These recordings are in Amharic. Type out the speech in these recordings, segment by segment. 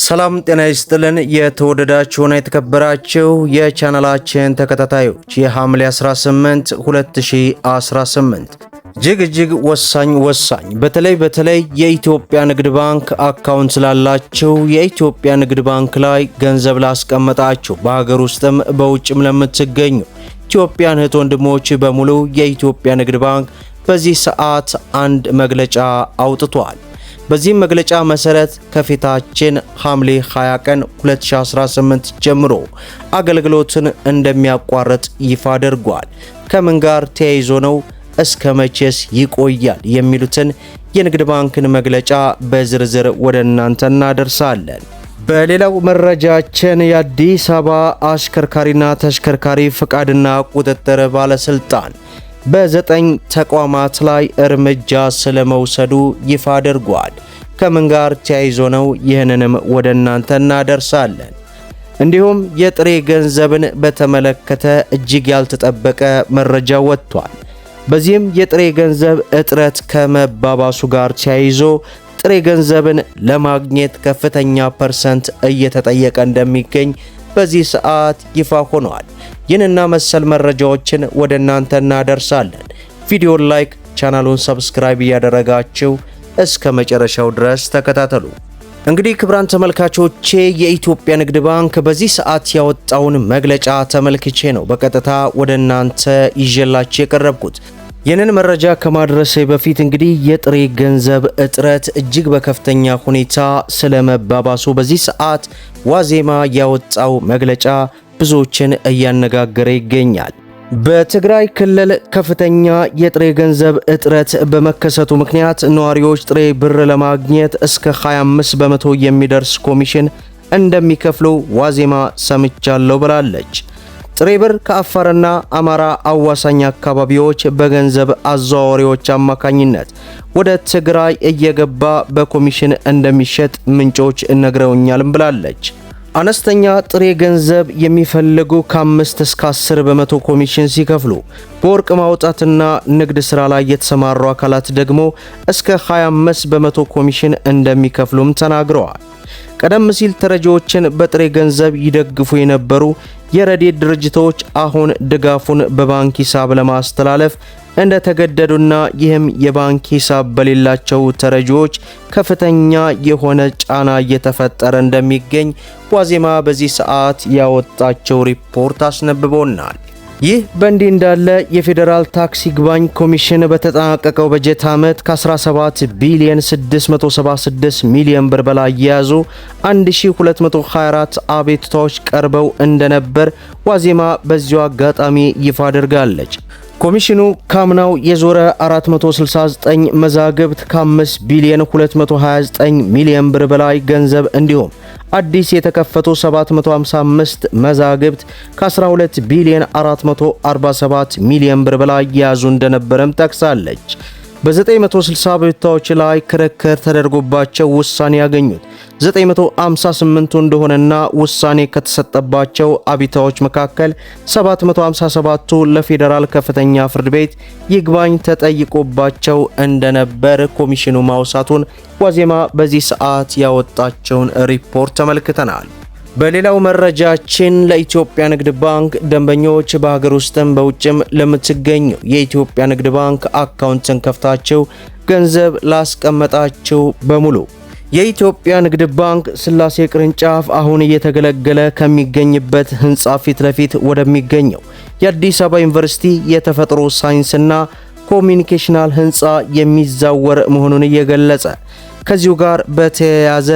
ሰላም ጤና ይስጥልን። የተወደዳችሁና የተከበራችሁ የቻናላችን ተከታታዮች የሐምሌ 18 2018 እጅግ ወሳኝ በተለይ የኢትዮጵያ ንግድ ባንክ አካውንት ላላችሁ የኢትዮጵያ ንግድ ባንክ ላይ ገንዘብ ላስቀመጣችሁ በሀገር ውስጥም በውጭም ለምትገኙ ኢትዮጵያን እህት ወንድሞች በሙሉ የኢትዮጵያ ንግድ ባንክ በዚህ ሰዓት አንድ መግለጫ አውጥቷል። በዚህ መግለጫ መሰረት ከፊታችን ሐምሌ 20 ቀን 2018 ጀምሮ አገልግሎትን እንደሚያቋርጥ ይፋ አድርጓል። ከምን ጋር ተያይዞ ነው? እስከ መቼስ ይቆያል? የሚሉትን የንግድ ባንክን መግለጫ በዝርዝር ወደ እናንተ እናደርሳለን። በሌላው መረጃችን የአዲስ አበባ አሽከርካሪና ተሽከርካሪ ፍቃድና ቁጥጥር ባለስልጣን በ9 ተቋማት ላይ እርምጃ ስለመውሰዱ ይፋ አድርጓል። ከምን ጋር ተያይዞ ነው? ይህንንም ወደ እናንተ እናደርሳለን። እንዲሁም የጥሬ ገንዘብን በተመለከተ እጅግ ያልተጠበቀ መረጃ ወጥቷል። በዚህም የጥሬ ገንዘብ እጥረት ከመባባሱ ጋር ተያይዞ ጥሬ ገንዘብን ለማግኘት ከፍተኛ ፐርሰንት እየተጠየቀ እንደሚገኝ በዚህ ሰዓት ይፋ ሆኗል። ይህንና መሰል መረጃዎችን ወደ እናንተ እናደርሳለን። ቪዲዮን ላይክ፣ ቻናሉን ሰብስክራይብ እያደረጋችሁ እስከ መጨረሻው ድረስ ተከታተሉ። እንግዲህ ክቡራን ተመልካቾቼ የኢትዮጵያ ንግድ ባንክ በዚህ ሰዓት ያወጣውን መግለጫ ተመልክቼ ነው በቀጥታ ወደ እናንተ ይዤላችሁ የቀረብኩት። ይህንን መረጃ ከማድረሴ በፊት እንግዲህ የጥሬ ገንዘብ እጥረት እጅግ በከፍተኛ ሁኔታ ስለመባባሱ በዚህ ሰዓት ዋዜማ ያወጣው መግለጫ ብዙዎችን እያነጋገረ ይገኛል። በትግራይ ክልል ከፍተኛ የጥሬ ገንዘብ እጥረት በመከሰቱ ምክንያት ነዋሪዎች ጥሬ ብር ለማግኘት እስከ 25 በመቶ የሚደርስ ኮሚሽን እንደሚከፍሉ ዋዜማ ሰምቻለሁ ብላለች። ጥሬ ብር ከአፋርና አማራ አዋሳኝ አካባቢዎች በገንዘብ አዘዋዋሪዎች አማካኝነት ወደ ትግራይ እየገባ በኮሚሽን እንደሚሸጥ ምንጮች ነግረውኛልም ብላለች። አነስተኛ ጥሬ ገንዘብ የሚፈልጉ ከ5 እስከ 10 በመቶ ኮሚሽን ሲከፍሉ በወርቅ ማውጣትና ንግድ ስራ ላይ የተሰማሩ አካላት ደግሞ እስከ 25 በመቶ ኮሚሽን እንደሚከፍሉም ተናግረዋል። ቀደም ሲል ተረጂዎችን በጥሬ ገንዘብ ይደግፉ የነበሩ የረድኤት ድርጅቶች አሁን ድጋፉን በባንክ ሂሳብ ለማስተላለፍ እንደተገደዱና ይህም የባንክ ሂሳብ በሌላቸው ተረጂዎች ከፍተኛ የሆነ ጫና እየተፈጠረ እንደሚገኝ ዋዜማ በዚህ ሰዓት ያወጣቸው ሪፖርት አስነብቦናል። ይህ በእንዲህ እንዳለ የፌዴራል ታክስ ይግባኝ ኮሚሽን በተጠናቀቀው በጀት ዓመት ከ17 ቢሊዮን 676 ሚሊዮን ብር በላይ የያዙ 1224 አቤቱታዎች ቀርበው እንደነበር ዋዜማ በዚሁ አጋጣሚ ይፋ አድርጋለች። ኮሚሽኑ ካምናው የዞረ 469 መዛግብት ከ5 ቢሊዮን 229 ሚሊዮን ብር በላይ ገንዘብ እንዲሁም አዲስ የተከፈቱ 755 መዛግብት ከ12 ቢሊዮን 447 ሚሊዮን ብር በላይ የያዙ እንደነበረም ጠቅሳለች። በ960 አቤቱታዎች ላይ ክርክር ተደርጎባቸው ውሳኔ ያገኙት 958 እንደሆነና ውሳኔ ከተሰጠባቸው አቤቱታዎች መካከል 757ቱ ለፌዴራል ከፍተኛ ፍርድ ቤት ይግባኝ ተጠይቆባቸው እንደነበር ኮሚሽኑ ማውሳቱን ዋዜማ በዚህ ሰዓት ያወጣቸውን ሪፖርት ተመልክተናል። በሌላው መረጃችን ለኢትዮጵያ ንግድ ባንክ ደንበኞች በሀገር ውስጥም በውጭም ለምትገኙ የኢትዮጵያ ንግድ ባንክ አካውንትን ከፍታችሁ ገንዘብ ላስቀመጣችሁ በሙሉ የኢትዮጵያ ንግድ ባንክ ስላሴ ቅርንጫፍ አሁን እየተገለገለ ከሚገኝበት ህንጻ ፊት ለፊት ወደሚገኘው የአዲስ አበባ ዩኒቨርሲቲ የተፈጥሮ ሳይንስና ኮሚኒኬሽናል ህንጻ የሚዛወር መሆኑን እየገለጸ ከዚሁ ጋር በተያያዘ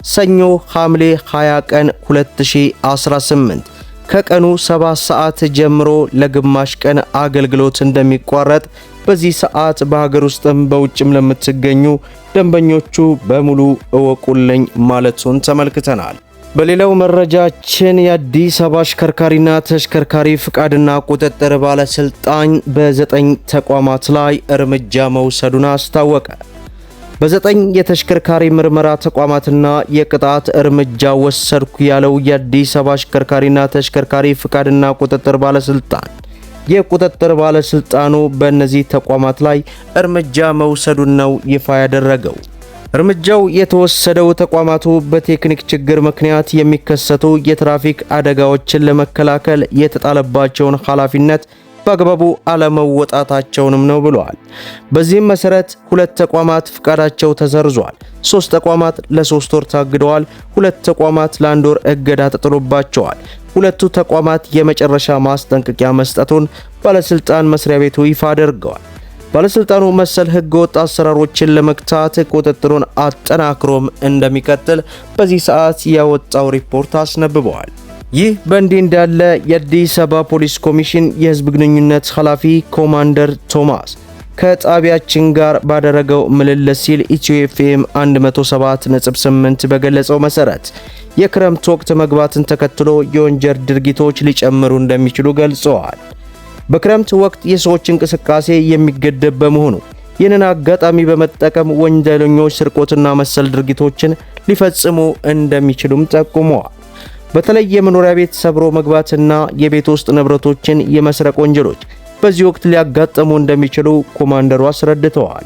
ሰኞ ሐምሌ 20 ቀን 2018 ከቀኑ 7 ሰዓት ጀምሮ ለግማሽ ቀን አገልግሎት እንደሚቋረጥ በዚህ ሰዓት በሀገር ውስጥም በውጭም ለምትገኙ ደንበኞቹ በሙሉ እወቁልኝ ማለቱን ተመልክተናል። በሌላው መረጃችን የአዲስ አበባ አሽከርካሪና ተሽከርካሪ ፍቃድና ቁጥጥር ባለስልጣን በ9 ተቋማት ላይ እርምጃ መውሰዱን አስታወቀ። በ9 የተሽከርካሪ ምርመራ ተቋማትና የቅጣት እርምጃ ወሰድኩ ያለው የአዲስ አበባ አሽከርካሪና ተሽከርካሪ ፍቃድና ቁጥጥር ባለስልጣን የቁጥጥር ባለስልጣኑ በእነዚህ ተቋማት ላይ እርምጃ መውሰዱን ነው ይፋ ያደረገው። እርምጃው የተወሰደው ተቋማቱ በቴክኒክ ችግር ምክንያት የሚከሰቱ የትራፊክ አደጋዎችን ለመከላከል የተጣለባቸውን ኃላፊነት በአግባቡ አለመወጣታቸውንም ነው ብለዋል። በዚህም መሰረት 2 ተቋማት ፍቃዳቸው ተሰርዟል፣ 3 ተቋማት ለ3 ወር ታግደዋል፣ 2 ተቋማት ለ1 ወር እገዳ ተጥሎባቸዋል። 2ቱ ተቋማት የመጨረሻ ማስጠንቀቂያ መስጠቱን ባለስልጣን መስሪያ ቤቱ ይፋ አድርገዋል። ባለስልጣኑ መሰል ህገወጥ አሰራሮችን ለመግታት ቁጥጥሩን አጠናክሮም እንደሚቀጥል በዚህ ሰዓት ያወጣው ሪፖርት አስነብበዋል። ይህ በእንዲህ እንዳለ የአዲስ አበባ ፖሊስ ኮሚሽን የህዝብ ግንኙነት ኃላፊ ኮማንደር ቶማስ ከጣቢያችን ጋር ባደረገው ምልልስ ሲል ኢትዮ ኤፍኤም 107.8 በገለጸው መሰረት የክረምት ወቅት መግባትን ተከትሎ የወንጀል ድርጊቶች ሊጨምሩ እንደሚችሉ ገልጸዋል። በክረምት ወቅት የሰዎች እንቅስቃሴ የሚገደብ በመሆኑ ይህንን አጋጣሚ በመጠቀም ወንጀለኞች ስርቆትና መሰል ድርጊቶችን ሊፈጽሙ እንደሚችሉም ጠቁመዋል። በተለይ የመኖሪያ ቤት ሰብሮ መግባትና የቤት ውስጥ ንብረቶችን የመስረቅ ወንጀሎች በዚህ ወቅት ሊያጋጥሙ እንደሚችሉ ኮማንደሩ አስረድተዋል።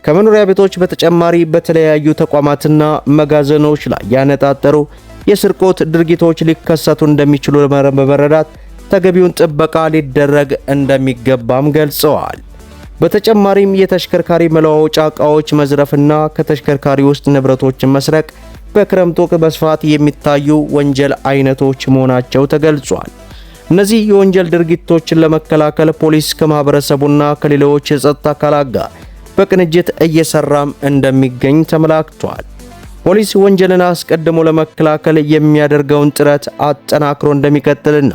ከመኖሪያ ቤቶች በተጨማሪ በተለያዩ ተቋማትና መጋዘኖች ላይ ያነጣጠሩ የስርቆት ድርጊቶች ሊከሰቱ እንደሚችሉ በመረዳት ተገቢውን ጥበቃ ሊደረግ እንደሚገባም ገልጸዋል። በተጨማሪም የተሽከርካሪ መለዋወጫ ዕቃዎች መዝረፍና ከተሽከርካሪ ውስጥ ንብረቶችን መስረቅ በክረምት ወቅት በስፋት የሚታዩ ወንጀል አይነቶች መሆናቸው ተገልጿል። እነዚህ የወንጀል ድርጊቶችን ለመከላከል ፖሊስ ከማህበረሰቡና ከሌሎች የጸጥታ አካላት ጋር በቅንጅት እየሰራም እንደሚገኝ ተመላክቷል። ፖሊስ ወንጀልን አስቀድሞ ለመከላከል የሚያደርገውን ጥረት አጠናክሮ እንደሚቀጥልና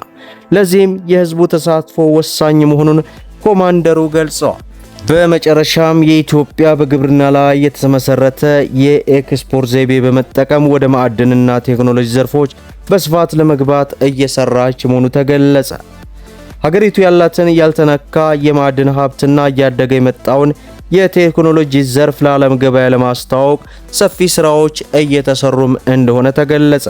ለዚህም የህዝቡ ተሳትፎ ወሳኝ መሆኑን ኮማንደሩ ገልጸዋል። በመጨረሻም የኢትዮጵያ በግብርና ላይ የተመሰረተ የኤክስፖርት ዘይቤ በመጠቀም ወደ ማዕድንና ቴክኖሎጂ ዘርፎች በስፋት ለመግባት እየሰራች መሆኑ ተገለጸ። ሀገሪቱ ያላትን ያልተነካ የማዕድን ሀብትና እያደገ የመጣውን የቴክኖሎጂ ዘርፍ ለዓለም ገበያ ለማስተዋወቅ ሰፊ ስራዎች እየተሰሩም እንደሆነ ተገለጸ።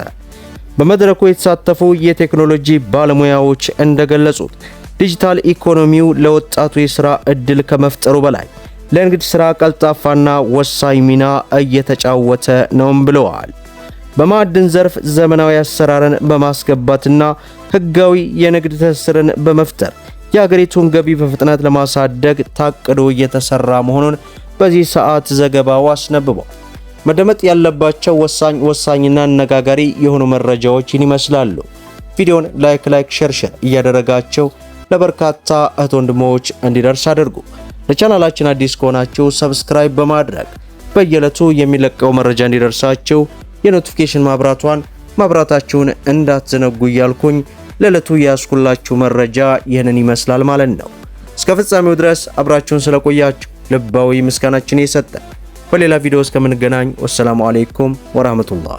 በመድረኩ የተሳተፉ የቴክኖሎጂ ባለሙያዎች እንደገለጹት ዲጂታል ኢኮኖሚው ለወጣቱ የሥራ ዕድል ከመፍጠሩ በላይ ለንግድ ሥራ ቀልጣፋና ወሳኝ ሚና እየተጫወተ ነውም ብለዋል። በማዕድን ዘርፍ ዘመናዊ አሰራርን በማስገባትና ሕጋዊ የንግድ ትስስርን በመፍጠር የሀገሪቱን ገቢ በፍጥነት ለማሳደግ ታቅዶ እየተሰራ መሆኑን በዚህ ሰዓት ዘገባው አስነብቧል። መደመጥ ያለባቸው ወሳኝና አነጋጋሪ የሆኑ መረጃዎችን ይመስላሉ። ቪዲዮን ላይክ ሼር እያደረጋቸው ለበርካታ እህት ወንድሞች እንዲደርስ አድርጉ። ለቻናላችን አዲስ ከሆናችሁ ሰብስክራይብ በማድረግ በየዕለቱ የሚለቀው መረጃ እንዲደርሳችሁ የኖቲፊኬሽን ማብራታችሁን እንዳትዘነጉ እያልኩኝ ለዕለቱ ያስኩላችሁ መረጃ ይህንን ይመስላል ማለት ነው። እስከ ፍጻሜው ድረስ አብራችሁን ስለቆያችሁ ልባዊ ምስጋናችን እየሰጠን በሌላ ቪዲዮ እስከምንገናኝ ወሰላሙ አለይኩም ወራህመቱላህ።